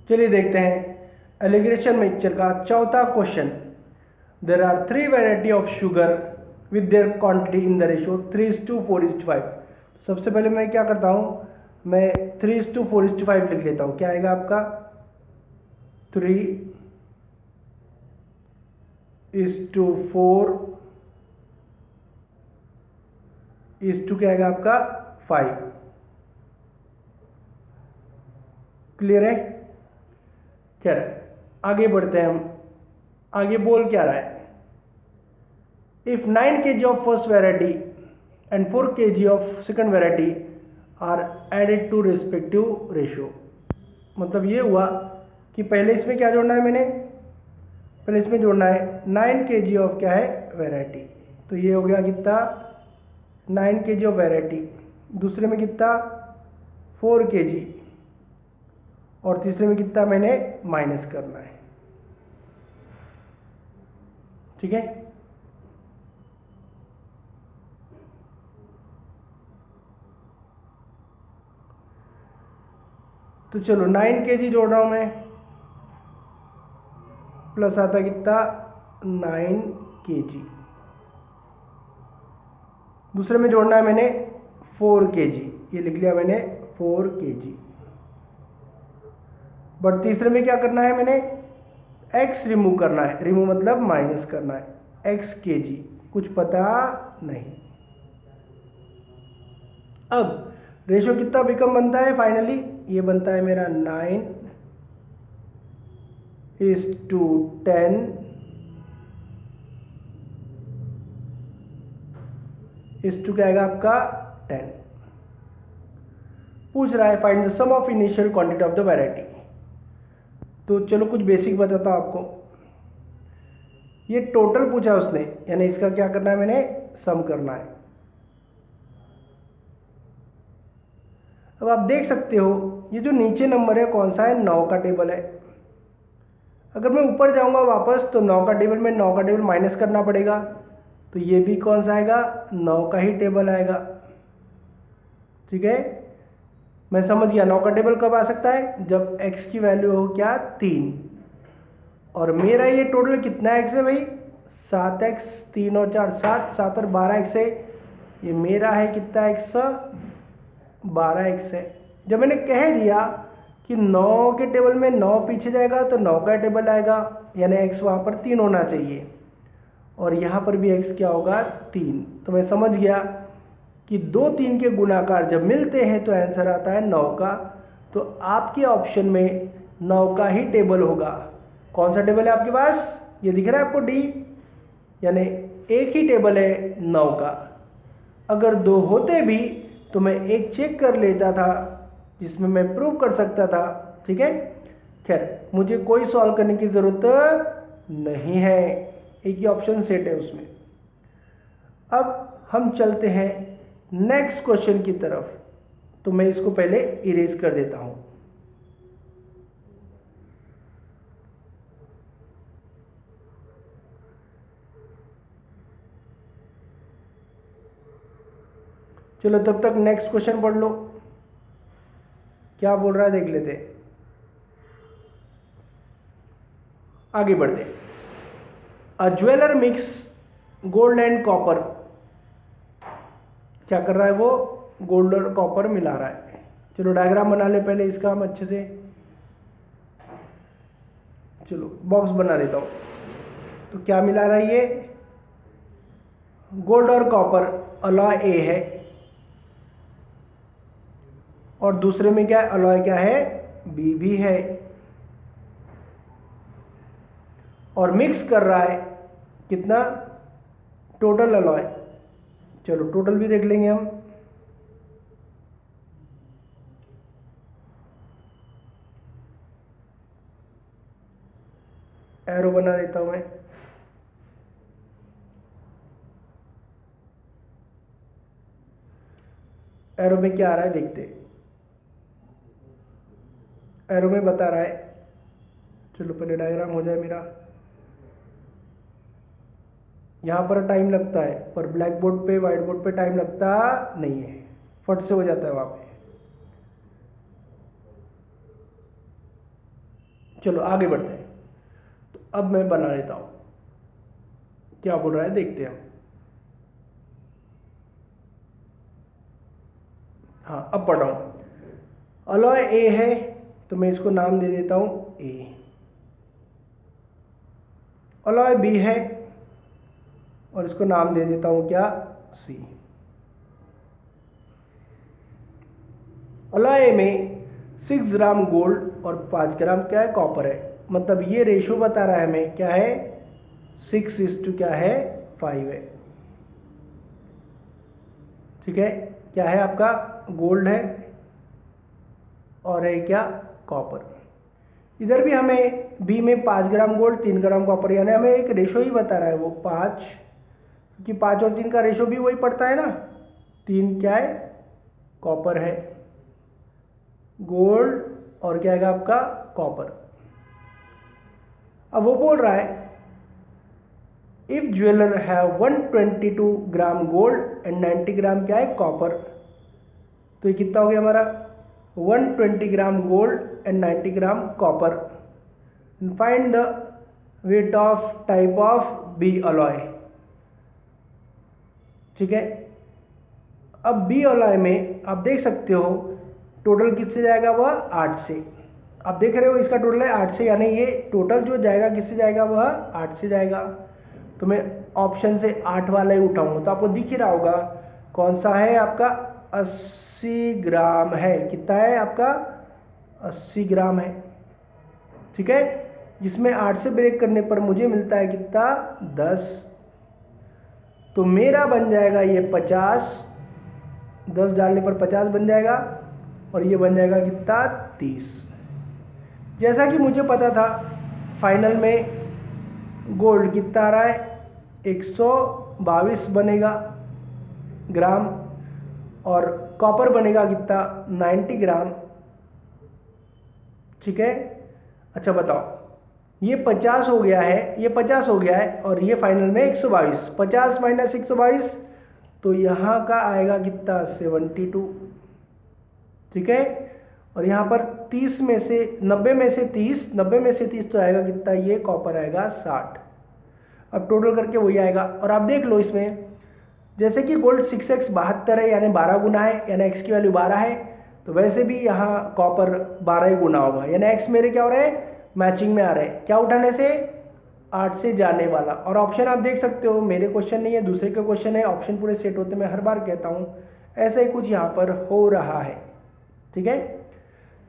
चलिए देखते हैं एलिगेशन मिक्सचर का चौथा question. There are 3 variety of sugar with their quantity in the ratio 3:4:5। सबसे पहले मैं क्या करता हूँ, मैं 3:4:5 लिख लेता हूँ। क्या आएगा आपका 3:4 क्या आएगा आपका 5। क्लियर है? खैर आगे बढ़ते हैं हम। आगे बोल क्या रहा है, if 9 kg of first variety and 4 kg of second variety are added to respective ratio. मतलब ये हुआ कि पहले इसमें क्या जोड़ना है, मैंने पहले इसमें जोड़ना है 9 kg ऑफ क्या है वेराइटी, तो ये हो गया कितना 9 kg ऑफ वेराइटी। दूसरे में कितना 4 kg और तीसरे में कितना मैंने माइनस करना है। ठीक है, तो चलो 9 kg जोड़ रहा हूं मैं, प्लस आता कितना 9 kg। दूसरे में जोड़ना है मैंने 4 kg, ये लिख लिया मैंने 4 kg। बट तीसरे में क्या करना है, मैंने x रिमूव करना है। रिमूव मतलब माइनस करना है, x kg कुछ पता नहीं। अब रेशियो कितना बिकम बनता है फाइनली, ये बनता है मेरा 9:10 क्या आएगा आपका 10। पूछ रहा है find the sum of initial quantity of the variety. तो चलो कुछ बेसिक बताता हूं आपको। ये टोटल पूछा उसने, यानी इसका क्या करना है, मैंने सम करना है। अब आप देख सकते हो ये जो नीचे नंबर है कौन सा है, 9 का टेबल है। अगर मैं ऊपर जाऊंगा वापस तो 9 का टेबल में 9 का टेबल माइनस करना पड़ेगा, तो ये भी कौन सा आएगा 9 का ही टेबल आएगा। ठीक है, मैं समझ गया 9 का टेबल कब आ सकता है, जब x की वैल्यू हो क्या 3। और मेरा ये टोटल कितना x है भाई 7x, 3 और 4 7, 7 और 12x है। ये मेरा है कितना x 12x है। जब मैंने कह दिया कि 9 के टेबल में 9 पीछे जाएगा तो 9 का टेबल आएगा, यानी x वहाँ पर 3 होना चाहिए और यहाँ पर भी x क्या होगा 3। तो मैं समझ गया कि 2 3 के गुणाकार जब मिलते हैं तो आंसर आता है 9 का। तो आपके ऑप्शन में 9 का ही टेबल होगा। कौन सा टेबल है आपके पास, ये दिख रहा है आपको डी, यानी एक ही टेबल है 9 का। अगर 2 होते भी तो मैं एक चेक कर लेता था जिसमें मैं प्रूव कर सकता था। ठीक है, खैर मुझे कोई सॉल्व करने की ज़रूरत नहीं है, एक ही ऑप्शन सेट है उसमें। अब हम चलते हैं नेक्स्ट क्वेश्चन की तरफ। तो मैं इसको पहले इरेज कर देता हूं। चलो तब तक नेक्स्ट क्वेश्चन पढ़ लो, क्या बोल रहा है देख लेते। आगे बढ़ते। A jeweller mix gold and copper. क्या कर रहा है वो, गोल्ड और कॉपर मिला रहा है। चलो डायग्राम बना ले पहले इसका हम अच्छे से। चलो बॉक्स बना लेता हूं। तो क्या मिला रहा है, ये गोल्ड और कॉपर अलॉय ए है और दूसरे में क्या अलॉय क्या है बी भी है, और मिक्स कर रहा है कितना टोटल अलॉय। चलो टोटल भी देख लेंगे हम। एरो बना देता हूं मैं। एरो में क्या आ रहा है देखते, एरो में बता रहा है। चलो पहले डायग्राम हो जाए मेरा। यहाँ पर टाइम लगता है पर ब्लैक बोर्ड पे व्हाइट बोर्ड पे टाइम लगता नहीं है, फट से हो जाता है वहाँ पे। चलो आगे बढ़ते हैं। तो अब मैं बना लेता हूँ, क्या बोल रहा है देखते हैं। हाँ अब पढ़ रहा हूँ। अलॉय ए है तो मैं इसको नाम दे देता हूँ ए। अलॉय बी है और इसको नाम दे देता हूँ क्या, सी। अलॉय ए में 6 ग्राम गोल्ड और 5 ग्राम क्या है, कॉपर है। मतलब ये रेशो बता रहा है हमें क्या है, 6:5 क्या है, 5 है। ठीक है, क्या है आपका, गोल्ड है और है क्या, कॉपर। इधर भी हमें बी में 5 ग्राम गोल्ड 3 ग्राम कॉपर, यानी हमें एक रेशो ही बता रहा है वो 5, क्योंकि 5 और 3 का रेशो भी वही पड़ता है ना। 3 क्या है, कॉपर है, गोल्ड और क्या है आपका, कॉपर। अब वो बोल रहा है if jeweller have 122 gram gold and 90 ग्राम क्या है, कॉपर। तो ये कितना हो गया हमारा, 120 gram gold and 90 gram copper. Find the weight of type of B alloy. ठीक है, अब बी अलॉय में आप देख सकते हो टोटल किससे जाएगा, वह 8 से। आप देख रहे हो इसका टोटल है 8 से, यानी ये टोटल जो जाएगा किससे जाएगा, वह 8 से जाएगा। तो मैं ऑप्शन से 8 वाला ही उठाऊंगा। तो आपको दिख ही रहा होगा कौन सा है आपका, 80 ग्राम है। कितना है आपका, 80 ग्राम है। ठीक है, जिसमें 8 से ब्रेक करने पर मुझे मिलता है कितना, 10। तो मेरा बन जाएगा ये 50, 10 डालने पर 50 बन जाएगा और ये बन जाएगा कितना, 30। जैसा कि मुझे पता था फाइनल में गोल्ड कितना आ रहा है, 122 बनेगा ग्राम और कॉपर बनेगा कितना, 90 ग्राम। ठीक है, अच्छा बताओ, ये 50 हो गया है, ये 50 हो गया है और ये फाइनल में 122, 50 माइनस 122, तो यहाँ का आएगा कितना, 72। ठीक है, और यहाँ पर 30 में से 90 में से 30, 90 में से 30 तो आएगा कितना, ये कॉपर आएगा 60। अब टोटल करके वही आएगा। और आप देख लो इसमें, जैसे कि गोल्ड 6x 72 है, यानी 12 गुना है, यानी x की वैल्यू 12 है, तो वैसे भी यहाँ कॉपर 12 ही गुना होगा, यानी x मेरे क्या हो रहे हैं, मैचिंग में आ रहे हैं। क्या उठाने से, 8 से जाने वाला। और ऑप्शन आप देख सकते हो, मेरे क्वेश्चन नहीं है, दूसरे के क्वेश्चन है, ऑप्शन पूरे सेट होते मैं हर बार कहता हूँ, ऐसा ही कुछ यहाँ पर हो रहा है। ठीक है,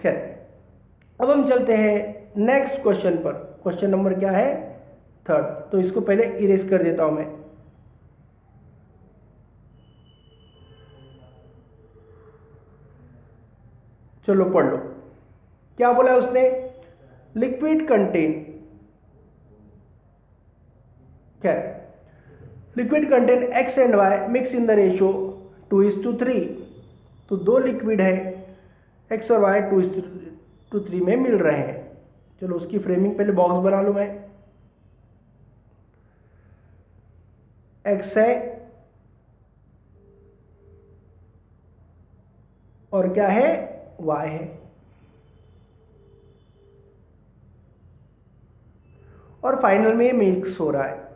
खैर अब हम चलते हैं नेक्स्ट क्वेश्चन पर। क्वेश्चन नंबर क्या है, 3rd। तो इसको पहले इरेज कर देता हूं मैं। चलो पढ़ लो, क्या बोला उसने, लिक्विड कंटेन, क्या है, liquid contain x and y mix in the ratio 2:3। तो दो लिक्विड है, x और y 2:3 में मिल रहे हैं। चलो उसकी फ्रेमिंग पहले बॉक्स बना लूं मैं। x है और क्या है, y है, और फाइनल में ये मिक्स हो रहा है।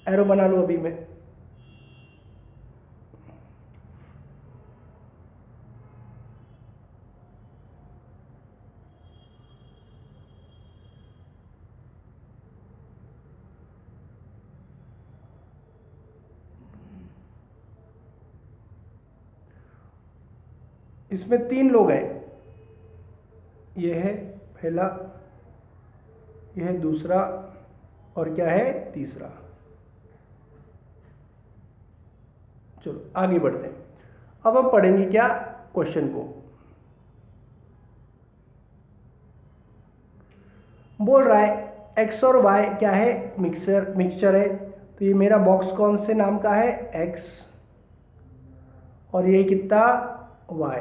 एरो बना लो अभी मैं। इसमें 3 लोग हैं, ये है पहला, ये है दूसरा और क्या है, तीसरा। चलो आगे बढ़ते हैं। अब हम पढ़ेंगे क्या, क्वेश्चन को। बोल रहा है x और y क्या है, मिक्सचर है। तो ये मेरा बॉक्स कौन से नाम का है, x, और ये कितना, y,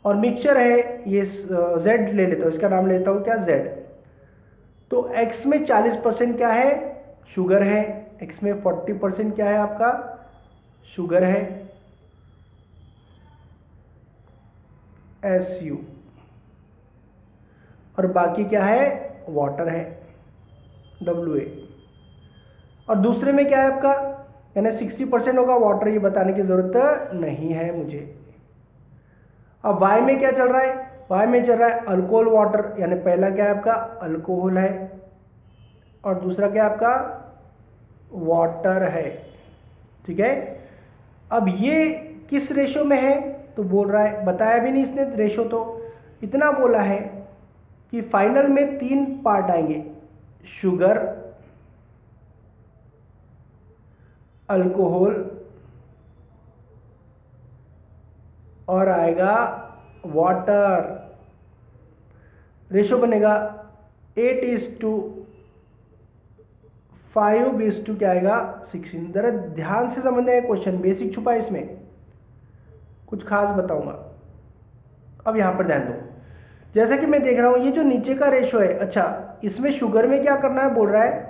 और मिक्सचर है ये z ले लेता हूँ, इसका नाम लेता हूँ क्या, z। तो x में 40% क्या है, शुगर है, x में 40% क्या है आपका, शुगर है, SU, और बाकी क्या है, वाटर है, WA। और दूसरे में क्या है आपका, यानी 60% होगा वाटर, ये बताने की ज़रूरत नहीं है मुझे। अब Y में क्या चल रहा है, Y में चल रहा है अल्कोहल वाटर, यानी पहला क्या है आपका अल्कोहल है और दूसरा क्या है आपका वाटर है। ठीक है, अब ये किस रेशो में है, तो बोल रहा है, बताया भी नहीं इसने रेशो, तो इतना बोला है कि फाइनल में 3 पार्ट आएंगे, शुगर, अल्कोहल और आएगा वाटर। रेशो बनेगा 8:5 क्या आएगा 16। जरा ध्यान से समझना है क्वेश्चन, बेसिक छुपा है इसमें, कुछ खास बताऊंगा। अब यहां पर ध्यान दो, जैसा कि मैं देख रहा हूं ये जो नीचे का रेशो है, अच्छा इसमें शुगर में क्या करना है, बोल रहा है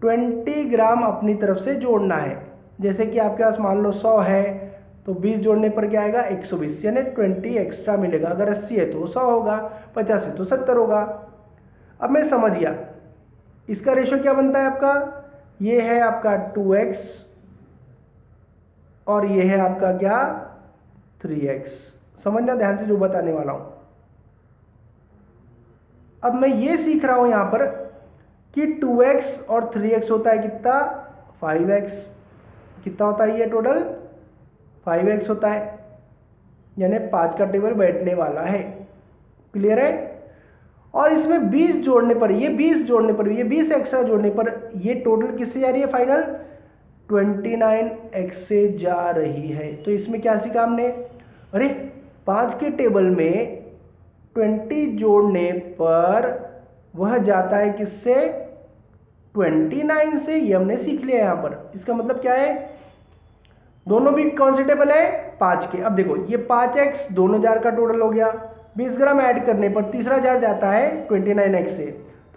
20 ग्राम अपनी तरफ से जोड़ना है। जैसे कि आपके पास मान लो 100 है तो 20 जोड़ने पर क्या आएगा 120, यानी 20 एक्स्ट्रा मिलेगा। अगर 80 है तो 100 होगा, 50 है तो 70 होगा। अब मैं समझ गया इसका रेशो क्या बनता है आपका, ये है आपका 2x और ये है आपका क्या 3x। समझना ध्यान से जो बताने वाला हूं। अब मैं ये सीख रहा हूं यहां पर कि 2x और 3x होता है कितना 5x, कितना होता है ये टोटल 5x होता है, यानी 5 का टेबल बैठने वाला है। क्लियर है। और इसमें 20 जोड़ने पर, ये 20 जोड़ने पर, ये 20 एक्स्ट्रा जोड़ने पर ये टोटल किससे जा रही है फाइनल 29x से जा रही है। तो इसमें क्या सीखा हमने, अरे 5 के टेबल में 20 जोड़ने पर वह जाता है किससे 29 से, ये हमने सीख लिया यहां पर। इसका मतलब क्या है, दोनों भी कौन से टेबल है 5 के। अब देखो ये 5x दोनों जार का टोटल हो गया, 20 ग्राम ऐड करने पर तीसरा जार जाता है 29x से।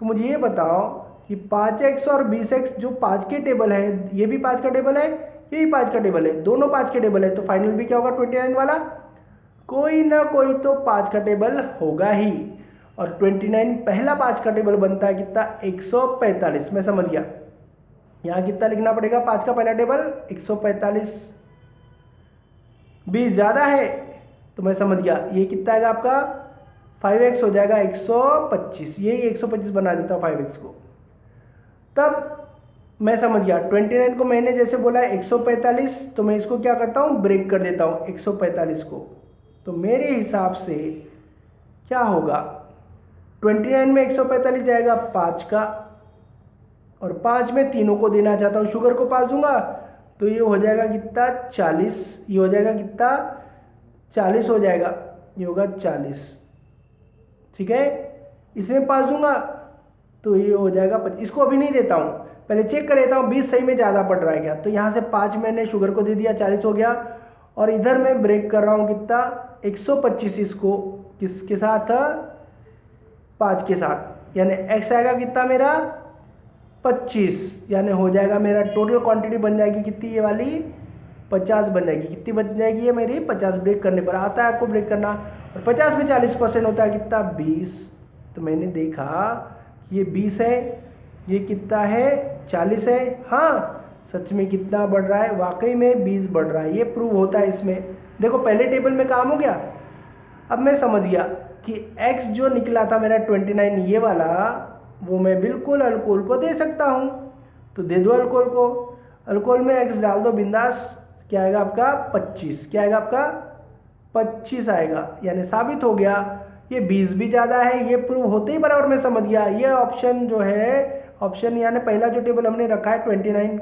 तो मुझे ये बताओ कि 5x और 20x जो 5 के टेबल है, ये भी 5 का टेबल है, ये भी 5 का टेबल है, दोनों 5 के टेबल है, तो फाइनल भी क्या होगा 29 वाला, कोई ना कोई तो 5 का टेबल होगा ही। और 29 पहला 5 का टेबल बनता है कितना 145। मैं समझ गया, यहाँ कितना लिखना पड़ेगा 5 का पहला टेबल 145। 20 ज़्यादा है तो मैं समझ गया ये कितना आएगा आपका 5x हो जाएगा 125, यही 125 बना देता हूँ 5x को। तब मैं समझ गया 29 को मैंने जैसे बोला 145, तो मैं इसको क्या करता हूँ ब्रेक कर देता हूँ 145 को। तो मेरे हिसाब से क्या होगा 29 में 145 जाएगा 5 का, और 5 में तीनों को देना चाहता हूँ, शुगर को 5 दूंगा तो ये हो जाएगा कितना 40, ये हो जाएगा कितना 40 हो जाएगा, ये होगा 40। ठीक है, इसमें 5 दूंगा तो ये हो जाएगा 25। इसको अभी नहीं देता हूँ, पहले चेक कर लेता हूँ 20 सही में ज़्यादा पड़ रहा है क्या। तो यहाँ से 5 मैंने शुगर को दे दिया 40 हो गया, और इधर मैं ब्रेक कर रहा हूँ कितना 125, इसको किसके साथ 5 के साथ, यानी x आएगा कितना मेरा 25, यानी हो जाएगा मेरा टोटल क्वांटिटी बन जाएगी कितनी, ये वाली 50 बन जाएगी। कितनी बन जाएगी ये मेरी 50, ब्रेक करने पर आता है आपको ब्रेक करना। और 50 में 40% होता है कितना 20। तो मैंने देखा ये 20 है, ये कितना है 40 है। हाँ सच में कितना बढ़ रहा है, वाकई में 20 बढ़ रहा है, ये प्रूव होता है इसमें। देखो पहले टेबल में काम हो गया। अब मैं समझ गया कि x जो निकला था मेरा 29 ये वाला, वो मैं बिल्कुल अल्कोहल को दे सकता हूँ, तो दे दो अल्कोहल को। अल्कोहल में x डाल दो बिंदास, क्या आएगा आपका 25, क्या आएगा आपका 25 आएगा, यानी साबित हो गया ये 20 भी ज़्यादा है। ये प्रूव होते ही बराबर मैं समझ गया ये ऑप्शन जो है, ऑप्शन यानी पहला जो टेबल हमने रखा है 29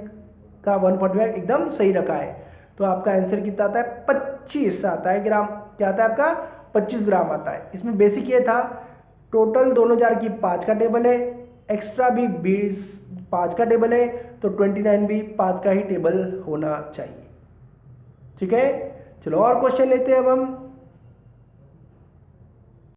का 145 एकदम सही रखा है। तो आपका आंसर कितना आता है 25 आता है ग्राम, क्या आता है आपका 25 ग्राम आता है। इसमें बेसिक ये था टोटल दोनों जार की 5 का टेबल है, एक्स्ट्रा भी 20 5 का टेबल है, तो 29 भी 5 का ही टेबल होना चाहिए। ठीक है, चलो और क्वेश्चन लेते हैं अब हम।